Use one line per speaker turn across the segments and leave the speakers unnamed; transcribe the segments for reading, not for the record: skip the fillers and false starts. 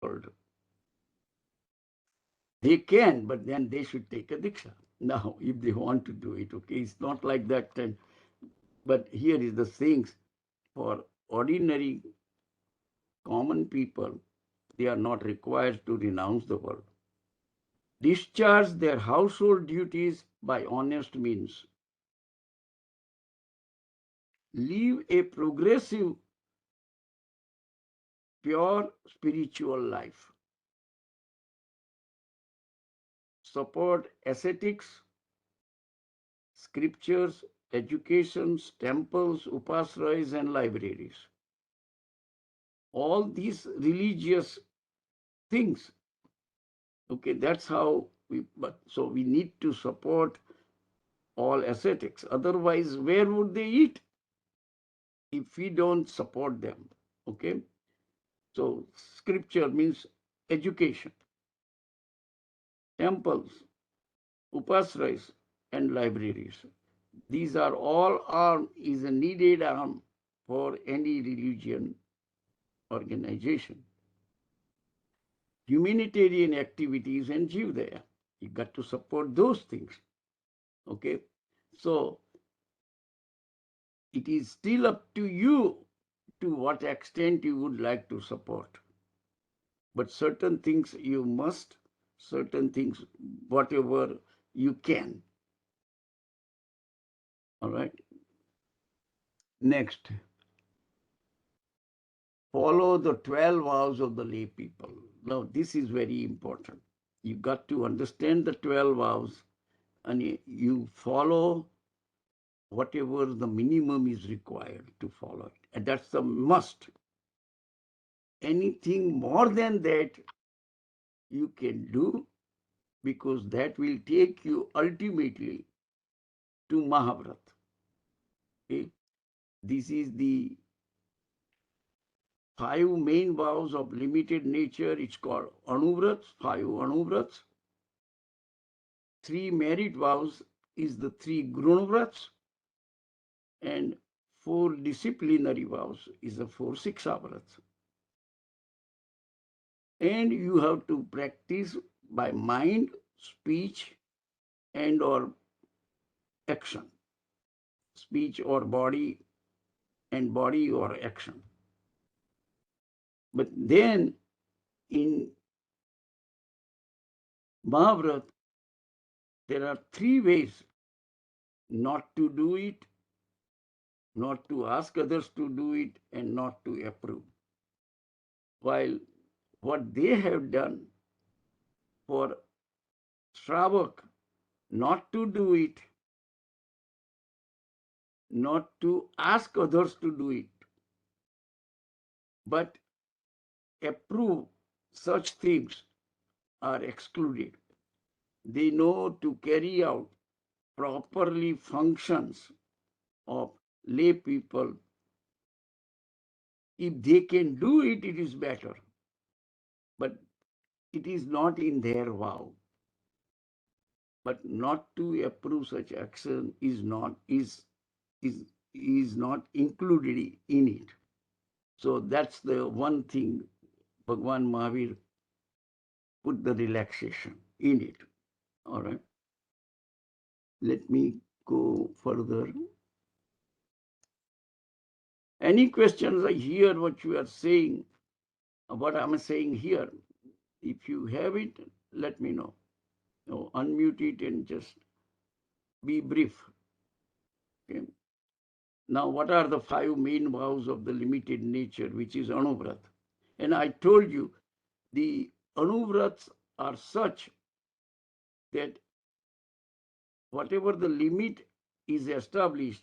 world. They can, but then they should take a diksha. Now, if they want to do it, okay, it's not like that. But here is the things for ordinary common people, they are not required to renounce the world. Discharge their household duties by honest means. Live a progressive, pure spiritual life. Support ascetics, scriptures, educations, temples, upasrayas, and libraries. All these religious things, okay, that's how so we need to support all ascetics. Otherwise, where would they eat if we don't support them? Okay, so scripture means education, temples, upasrayas, and libraries. These are all arm is a needed arm for any religion organization. Humanitarian activities and Jivdaya. You got to support those things. Okay, so it is still up to you to what extent you would like to support. But certain things you must, certain things, whatever you can. All right. Next, follow the 12 vows of the lay people. Now, this is very important. You got to understand the 12 vows and you follow whatever the minimum is required to follow it. And that's the must. Anything more than that you can do, because that will take you ultimately to Mahavrat. Okay? This is the 5 main vows of limited nature. It's called Anuvrats, 5 Anuvrats. 3 merit vows is the 3 Grunavrats, and 4 disciplinary vows is the 4 Sikshavrats. And you have to practice by mind, speech, and or action. Speech or body, and body or action. But then in Mahavrat, there are 3 ways not to do it, not to ask others to do it, and not to approve. While what they have done for Shravak, not to do it, not to ask others to do it, but approve such things are excluded. They know to carry out properly functions of lay people. If they can do it, it is better. But it is not in their vow. But not to approve such action is not included in it. So that's the one thing Bhagwan Mahavir put the relaxation in it. All right. Let me go further. Any questions? I hear what you are saying, what I'm saying here. If you have it, let me know. No, unmute it and just be brief. Okay. Now, what are the 5 main vows of the limited nature, which is Anuvrat? And I told you, the Anuvrats are such that whatever the limit is established,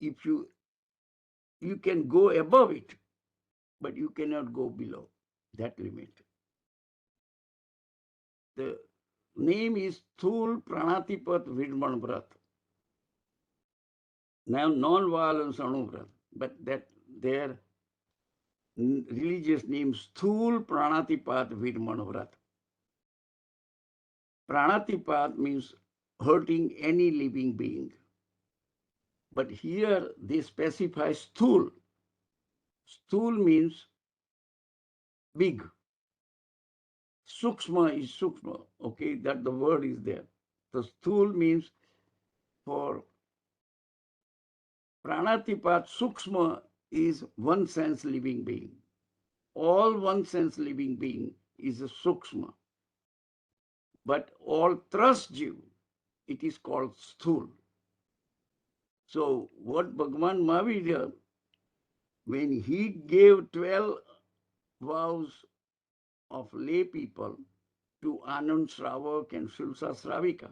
if you can go above it, but you cannot go below that limit. The name is Thul Pranatipat Vidman Vrat. Now, non-violence Anuvrat, but that their religious name Sthul Pranatipat Vidman Vrat. Pranatipat means hurting any living being. But here they specify Sthul. Sthul means big. Sukshma is sukshma. Okay, that the word is there. The sthul means for pranatipat, sukshma is one sense living being. All one sense living being is a sukshma. But all trust jiv, it is called sthul. So what Bhagavan Mahavira, when he gave 12 vows of lay people to Anand Shravak and Shulsa Shravika,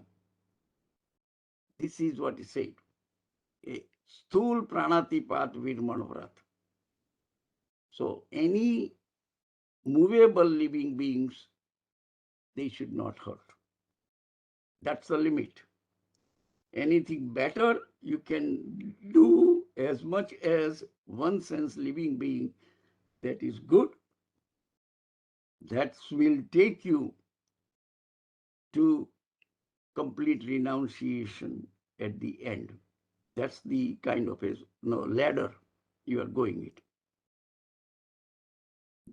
this is what he said. Sthul pranatipat virman vrat. So any movable living beings, they should not hurt. That's the limit. Anything better you can do as much as one sense living being, that is good. That will take you to complete renunciation at the end. That's the kind of a ladder you are going it.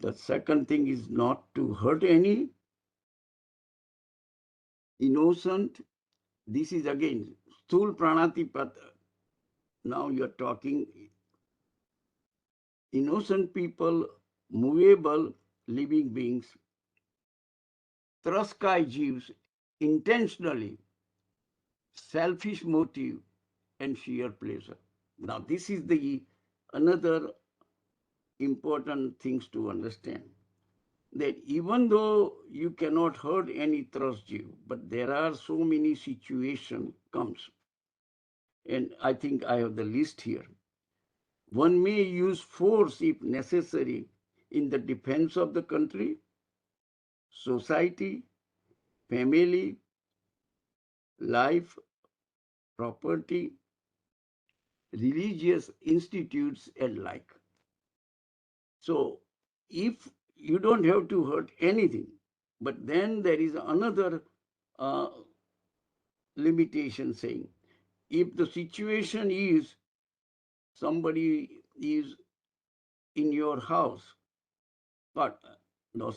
The second thing is not to hurt any innocent. This is again sthul pranatipat. Now you are talking innocent people, movable living beings, traskai jeeves, intentionally, selfish motive and sheer pleasure. Now this is the another important things to understand. That even though you cannot hurt any trust jeev, but there are so many situations comes. And I think I have the list here. One may use force if necessary in the defense of the country, society, family, life, property, religious institutes, and like. So if you don't have to hurt anything, but then there is another uh, limitation saying, if the situation is somebody is in your house, but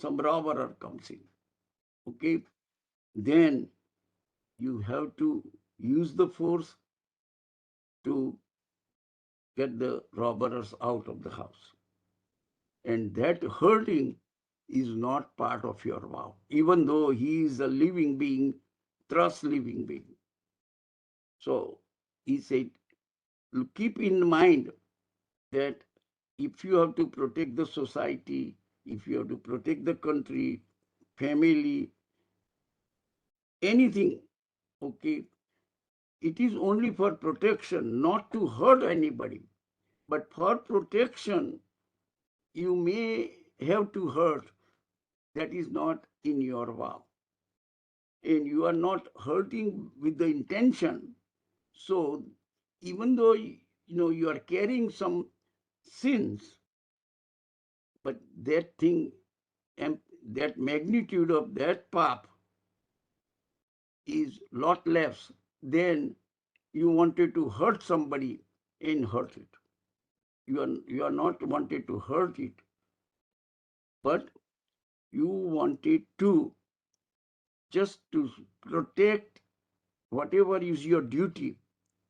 some robber comes in, okay, then you have to use the force to get the robbers out of the house. And that hurting is not part of your vow, even though he is a living being, trust living being. So he said, keep in mind that if you have to protect the society, if you have to protect the country, family, anything, okay, it is only for protection, not to hurt anybody. But for protection, you may have to hurt. That is not in your vow. And you are not hurting with the intention. So even though you are carrying some sins, but that thing and that magnitude of that path is lot less than you wanted to hurt somebody and hurt it. You are not wanted to hurt it, but you wanted to just to protect whatever is your duty,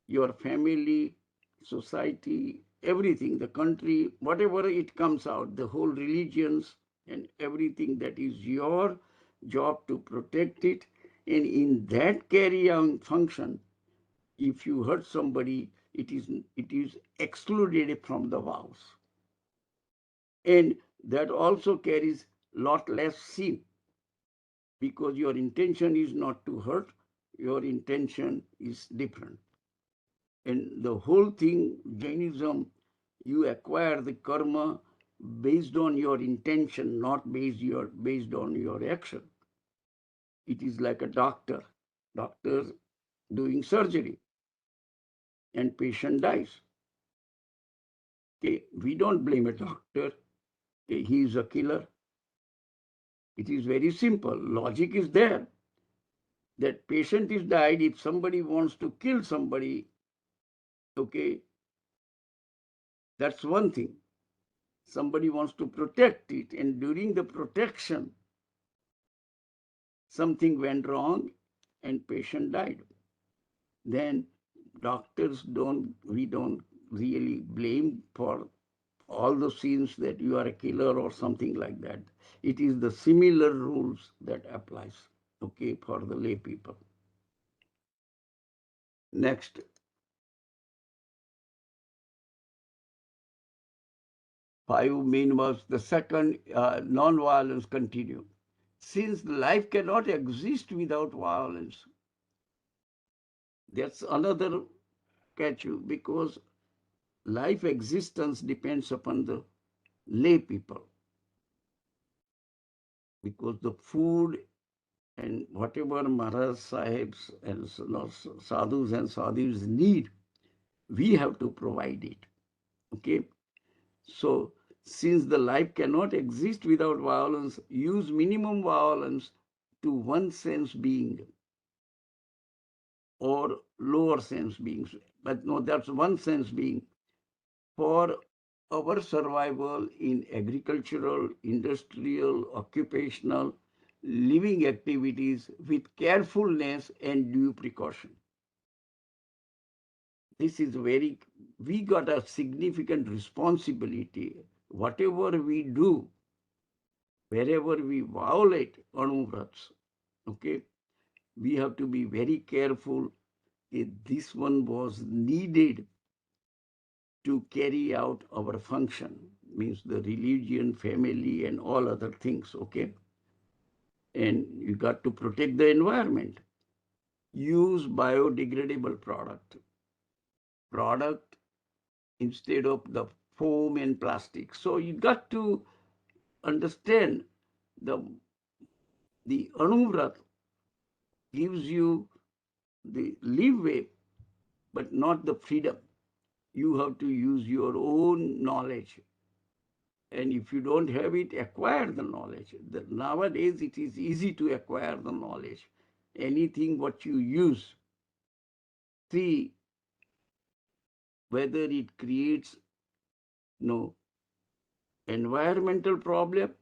your family, society, everything, the country, whatever it comes out, the whole religions and everything, that is your job to protect it. And in that carry on function, if you hurt somebody, it is excluded from the vows. And that also carries lot less sin, because your intention is not to hurt, your intention is different. And the whole thing, Jainism, you acquire the karma based on your intention, not based on your action. It is like a doctor doing surgery, and patient dies. Okay, we don't blame a doctor. Okay, he is a killer. It is very simple. Logic is there. That patient is died. If somebody wants to kill somebody, okay, that's one thing. somebody wants to protect it, and during the protection, something went wrong and patient died. Then we don't really blame for all the sins that you are a killer or something like that. It is the similar rules that applies, okay, for the lay people. Next. Five main was the second, non-violence continue. Since life cannot exist without violence, that's another catch, because life existence depends upon the lay people. Because the food and whatever Maharaj Sahibs and sadhus and sadhus need, we have to provide it. Okay? So, since the life cannot exist without violence, use minimum violence to one sense being or lower sense beings. But no, that's one sense being. For our survival in agricultural, industrial, occupational, living activities with carefulness and due precaution. This is we got a significant responsibility. Whatever we do, wherever we violate Anuvrats, okay, we have to be very careful if this one was needed to carry out our function, means the religion, family, and all other things, okay? And you got to protect the environment. Use biodegradable product instead of the foam and plastic. So you got to understand the Anuvrat gives you the leeway, but not the freedom. You have to use your own knowledge. And if you don't have it, acquire the knowledge. Nowadays, it is easy to acquire the knowledge. Anything what you use, see whether it creates no environmental problem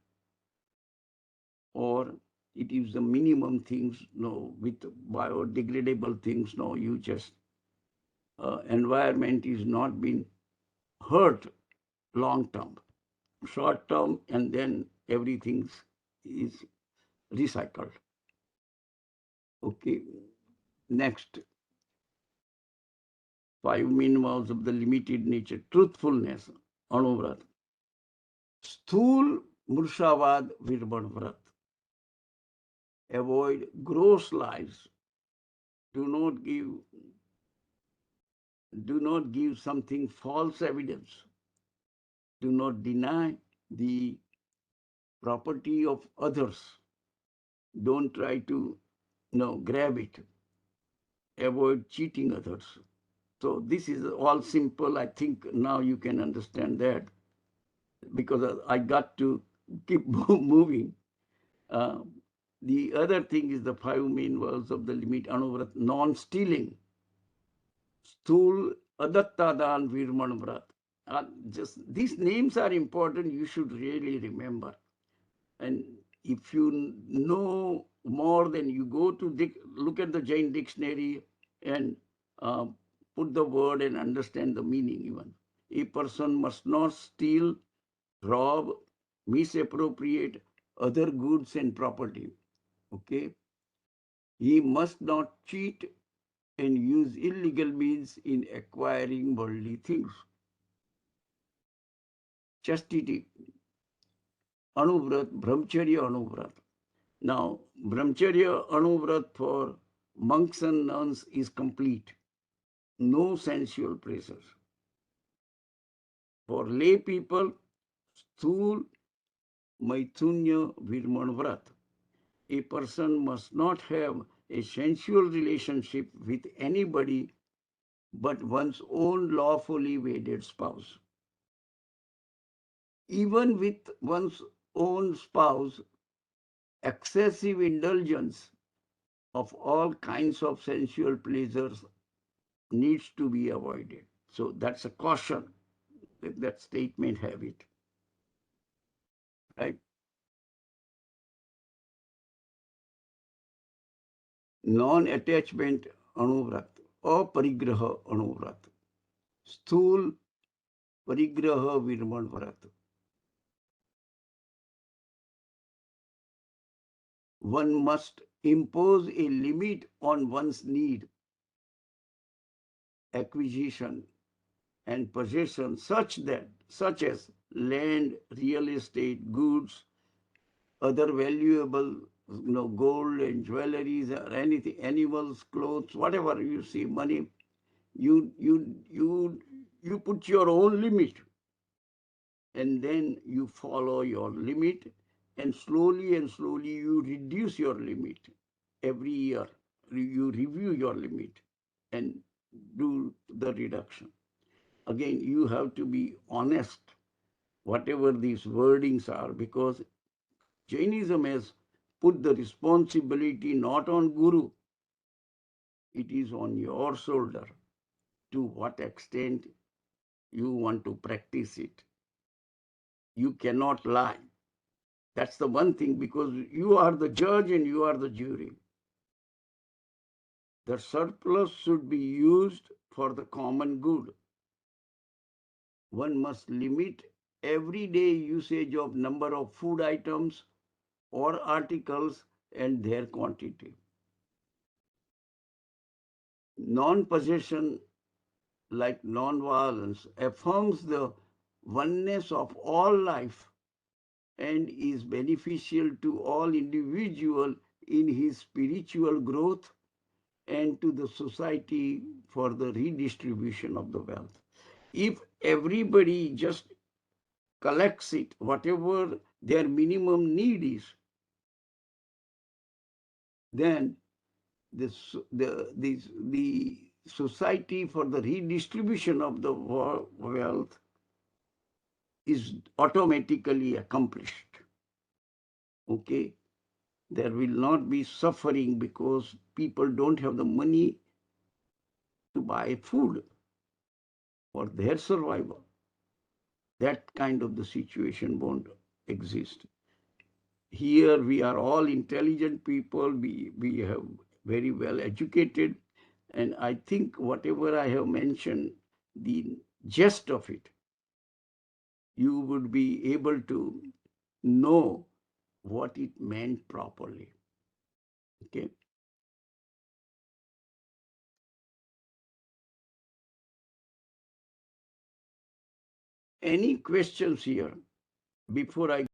or it is the minimum things, no, with biodegradable things, no, you just, environment is not being hurt long term, short term, and then everything is recycled. Okay, next. Five minimums of the limited nature. Truthfulness, Anuvrat. Sthul Murshavad Virban Vrat. Avoid gross lies. Do not give something false evidence. Do not deny the property of others. Don't try to grab it. Avoid cheating others. So this is all simple. I think now you can understand that, because I got to keep moving. The other thing is the five main words of the limit Anuvrat, non-stealing. Sthul, Adattadan, Virman Vrat. Just these names are important. You should really remember. And if you know more, then you go to look at the Jain dictionary and uh, put the word and understand the meaning even. A person must not steal, rob, misappropriate other goods and property. Okay? He must not cheat and use illegal means in acquiring worldly things. Chastity, Anuvrat, Brahmacharya Anuvrat. Now, Brahmacharya Anuvrat for monks and nuns is complete. No sensual pleasures. For lay people, Sthul Maithunya Virman Vrat. A person must not have a sensual relationship with anybody but one's own lawfully wedded spouse. Even with one's own spouse, excessive indulgence of all kinds of sensual pleasures needs to be avoided. So that's a caution. That statement have it. right? Non-attachment Anuvrat, aparigraha Anuvrat, sthul parigraha virman vrat. One must impose a limit on one's need, acquisition, and possession such as land, real estate, goods, other valuable, gold and jewelries or anything, animals, clothes, whatever you see, money, you put your own limit, and then you follow your limit, and slowly you reduce your limit every year. You review your limit and do the reduction. Again, you have to be honest, whatever these wordings are, because Jainism has put the responsibility not on Guru, it is on your shoulder to what extent you want to practice it. You cannot lie. That's the one thing, because you are the judge and you are the jury. The surplus should be used for the common good. One must limit everyday usage of number of food items or articles and their quantity. Non-possession, like non-violence, affirms the oneness of all life and is beneficial to all individual in his spiritual growth and to the society for the redistribution of the wealth. If everybody just collects it, whatever their minimum need is, then the society for the redistribution of the wealth is automatically accomplished. Okay? There will not be suffering because people don't have the money to buy food for their survival. That kind of the situation won't exist. Here we are all intelligent people, we have very well educated, and I think whatever I have mentioned, the gist of it, you would be able to know what it meant properly. Okay. Any questions here before I